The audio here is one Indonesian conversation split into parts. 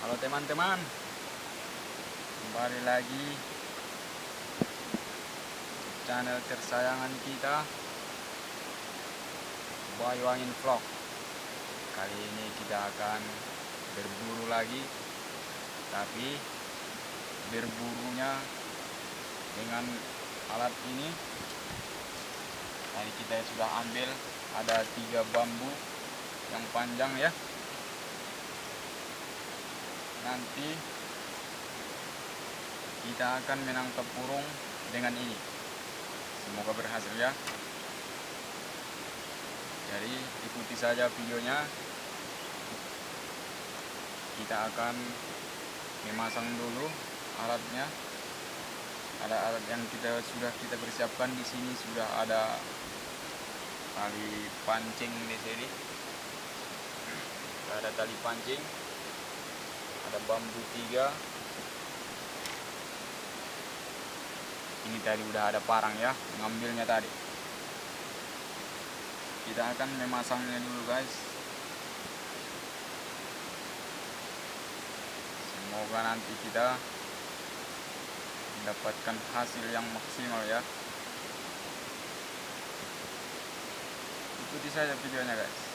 Halo teman-teman, kembali lagi channel tersayangan kita, Bayuangin Vlog. Kali ini kita akan berburu lagi, tapi berburunya dengan alat ini. Tadi kita sudah ambil ada 3 bambu yang panjang ya. Nanti kita akan menangkap burung dengan ini. Semoga berhasil ya. Jadi ikuti saja videonya. Kita akan memasang dulu alatnya. Ada alat yang sudah kita persiapkan di sini, sudah ada tali pancing di sini. Ada tali pancing. Ada bambu 3. Ini tadi udah ada parang ya, ngambilnya tadi. Kita akan memasangnya dulu guys. Semoga nanti kita mendapatkan hasil yang maksimal ya. Ikuti saja videonya guys.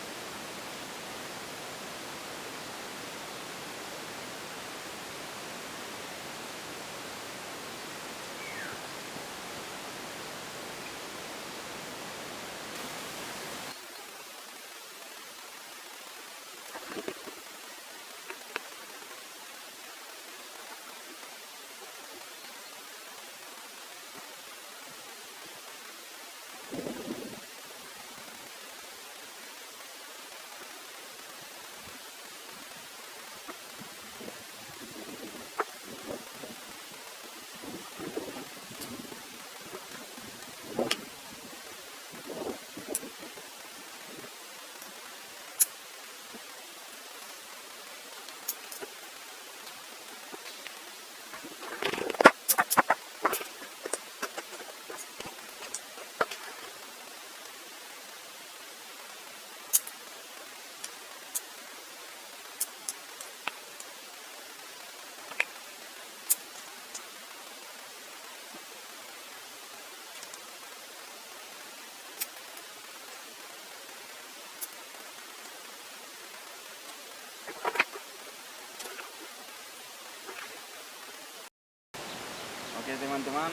Oke teman-teman,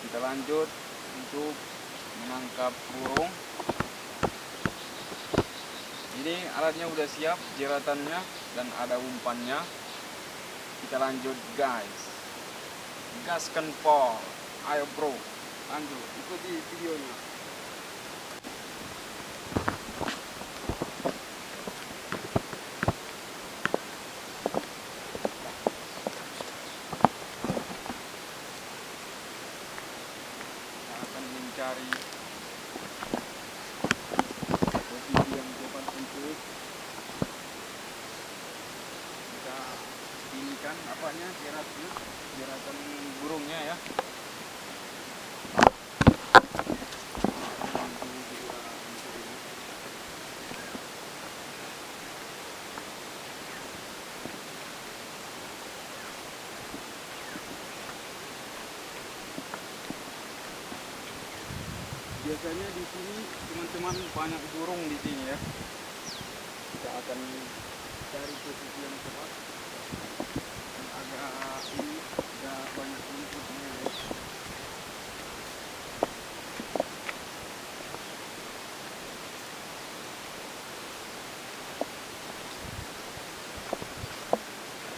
kita lanjut untuk menangkap burung. Ini alatnya udah siap, jeratannya dan ada umpannya. Kita lanjut guys, gaskan Paul. Ayo bro, lanjut ikuti videonya. Mencari posisi yang tepat untuk kita inikan apanya, jeratan burungnya ya. Biasanya di sini teman-teman banyak burung di sini ya. Kita akan cari posisi yang tepat. Dan agak ini agak banyak rumputnya ya.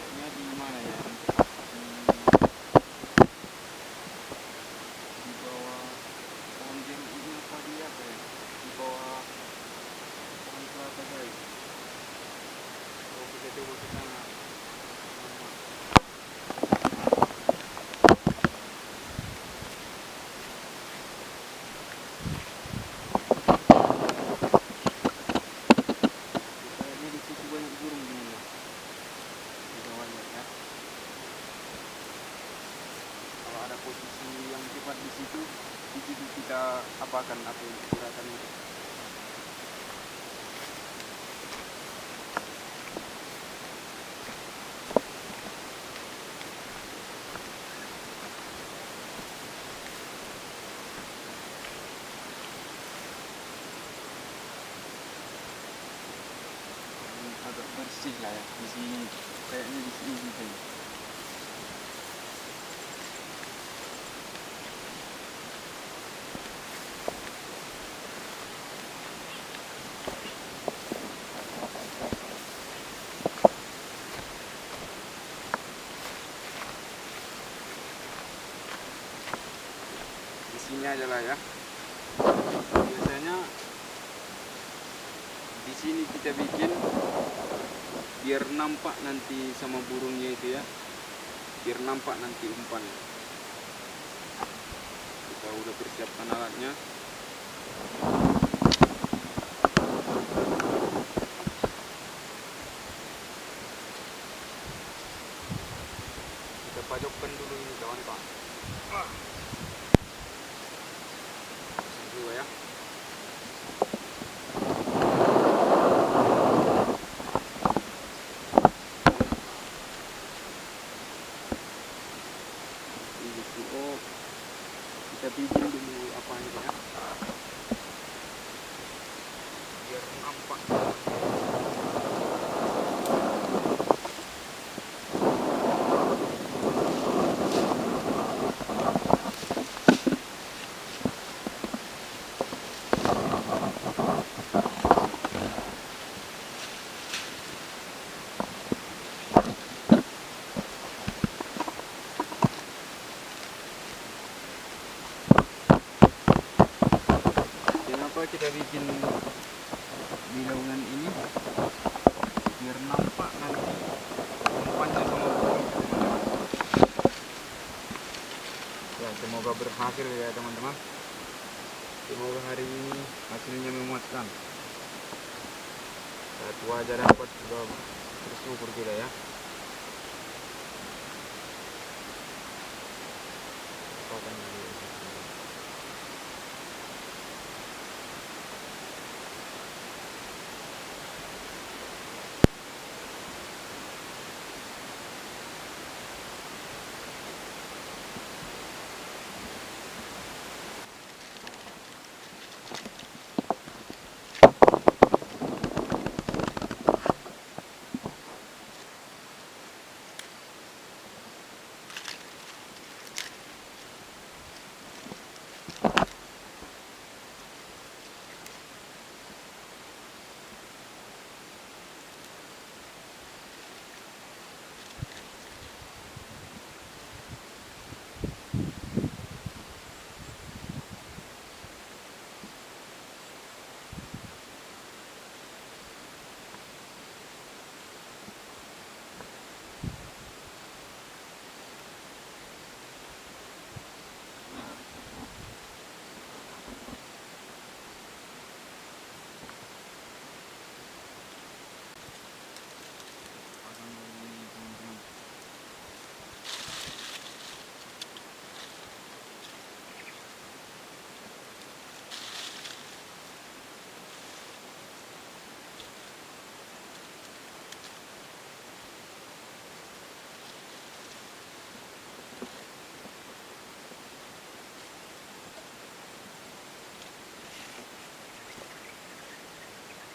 Ini di mana ya? Di bawah pohon jeruk ini apa dia guys? Di bawah pohon kelapa guys. Kalau kita coba ke sana. Kayaknya di situ banyak burung di bawahnya ya. Kalau ada posisi yang tepat di situ kita apakan atau gerakan itu. bersih lah ya di sini, kayaknya di sini gitu. Di sini aja lah ya. Biasanya di sini kita bikin biar nampak nanti sama burungnya itu ya, biar nampak nanti umpannya. Kita udah persiapkan alatnya. Kita pajokkan dulu ini kawan-kawan. Dulu ya. Oh, kita bikin dulu apa ini ya, biar nampak. Kenapa kita bikin bilaunan ini? Biar nampak nanti umpannya sama burung. Ya, semoga berhasil ya teman-teman. Semoga hari ini hasilnya memuaskan. Satu aja dapat sudah bersyukur kita ya. Pakai dulu.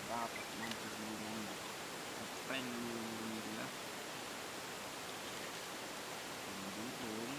Dapat nanti burungnya. Prank dulu ya. Burung.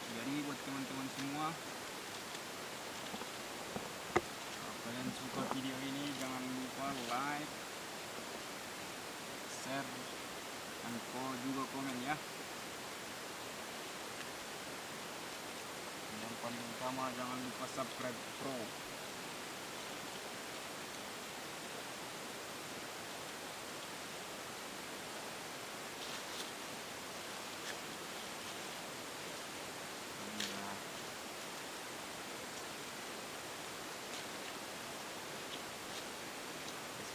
Jadi buat teman-teman semua, kalau kalian suka video ini jangan lupa like, share, dan juga komen ya. Yang paling utama jangan lupa subscribe bro.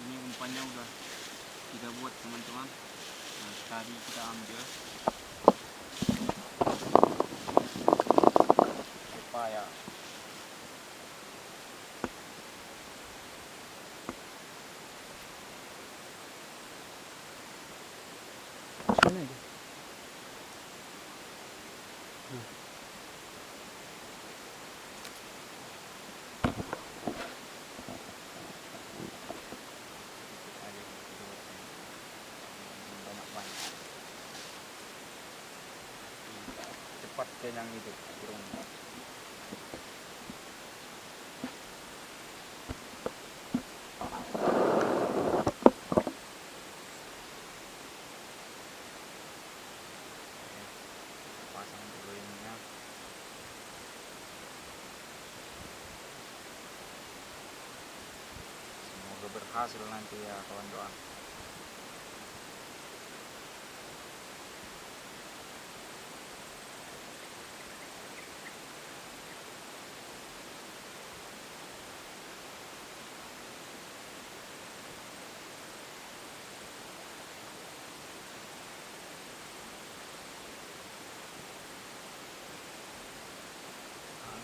Ini umpannya udah kita buat teman-teman. Nah, tadi kita ambil pepaya. Mana itu? Cepat kenyang itu burung. Pasang dulu ininya. Semoga berhasil nanti ya kawan-kawan.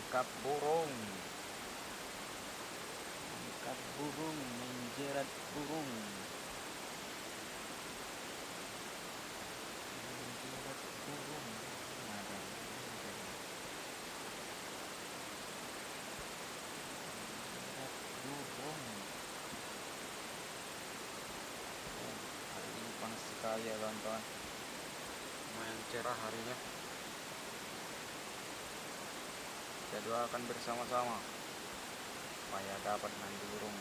Angkat burung, menjerat burung, menjerat burung. Ada, menjerat burung. Hari ini panas sekali ya kawan-kawan. Lumayan cerah harinya. Kita doakan bersama-sama supaya dapat nanti burung.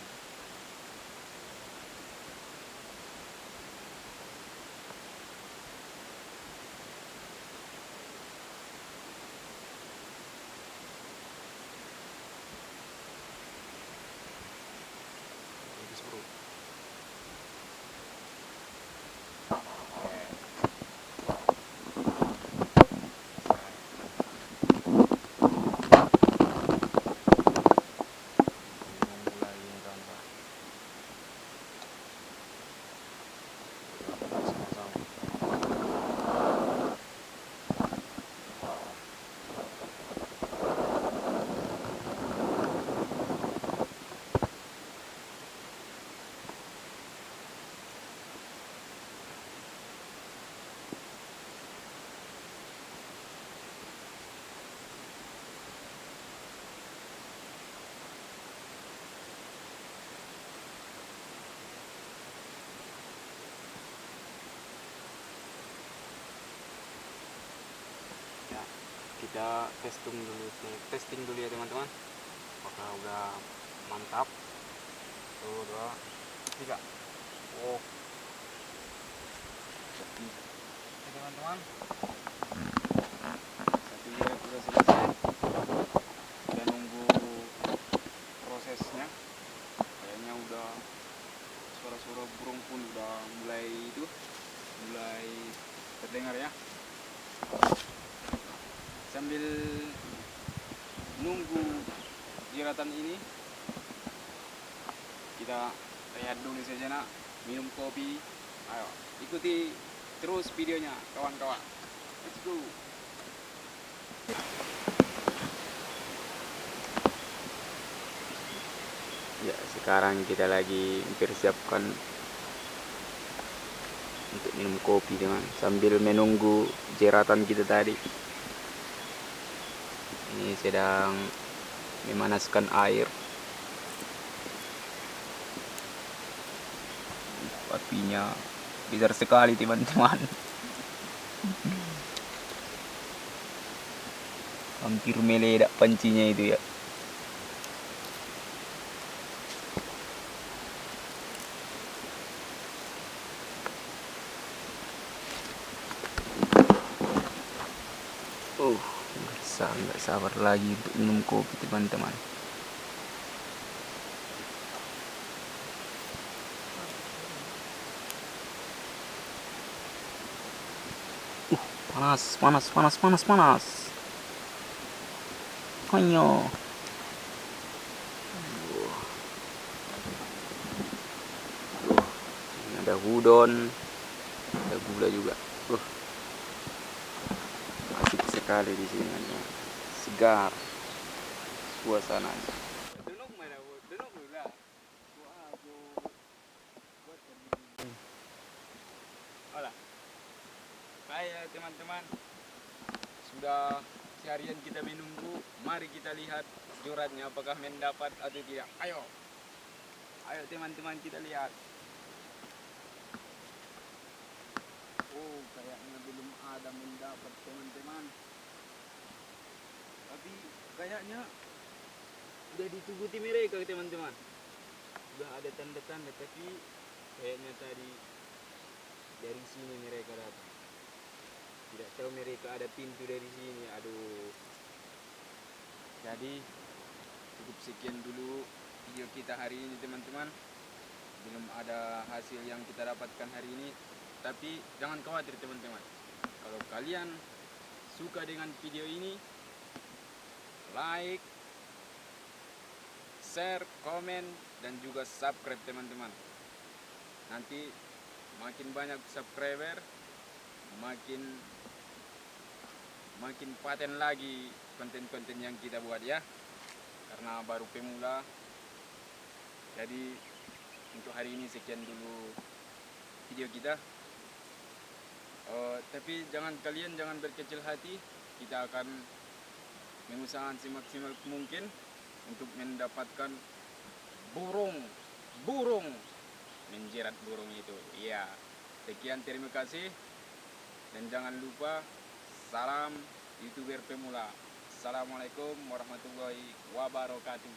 Bagus bro. Nunggu lagi nih kawan-kawan. Bersama-sama. Ya, kita testing dulu ya teman-teman. Apakah udah mantap? 1, 2, 3. Oh, oke teman-teman. Satu lihat sudah selesai. Kita nunggu prosesnya. Kayaknya udah suara-suara burung pun udah mulai terdengar ya. Sambil nunggu jeratan ini, kita rehat dulu sejenak, minum kopi. Ayo, ikuti terus videonya kawan-kawan. Let's go. Ya, sekarang kita lagi mempersiapkan untuk minum kopi teman, sambil menunggu jeratan kita tadi. Ini sedang memanaskan air. Apinya besar sekali teman-teman. Hampir meledak pancinya itu ya. Nggak sabar lagi untuk minum kopi teman-teman. Panas. Ayo. ada udon, ada gula juga. Asik sekali di sini, segar suasananya. Olah, baik teman-teman, sudah seharian kita menunggu. Mari kita lihat jorannya apakah mendapat atau tidak. Ayo, ayo teman-teman kita lihat. Oh, kayaknya belum ada mendapat teman-teman. Tapi kayaknya udah dituguti mereka teman-teman. Sudah ada tanda-tanda, tapi kayaknya tadi dari sini mereka datang. Tidak tahu mereka ada pintu dari sini. Aduh. Jadi cukup sekian dulu video kita hari ini teman-teman. Belum ada hasil yang kita dapatkan hari ini. Tapi jangan khawatir teman-teman. Kalau kalian suka dengan video ini, like, share, komen, dan juga subscribe teman-teman. Nanti makin banyak subscriber, makin paten lagi konten-konten yang kita buat ya. Karena baru pemula. Jadi untuk hari ini sekian dulu video kita. Tapi kalian jangan berkecil hati. Kita akan mengusahakan semaksimal mungkin untuk mendapatkan burung menjerat burung itu. Iya. Sekian, terima kasih. Dan jangan lupa, salam YouTuber pemula. Assalamualaikum warahmatullahi wabarakatuh.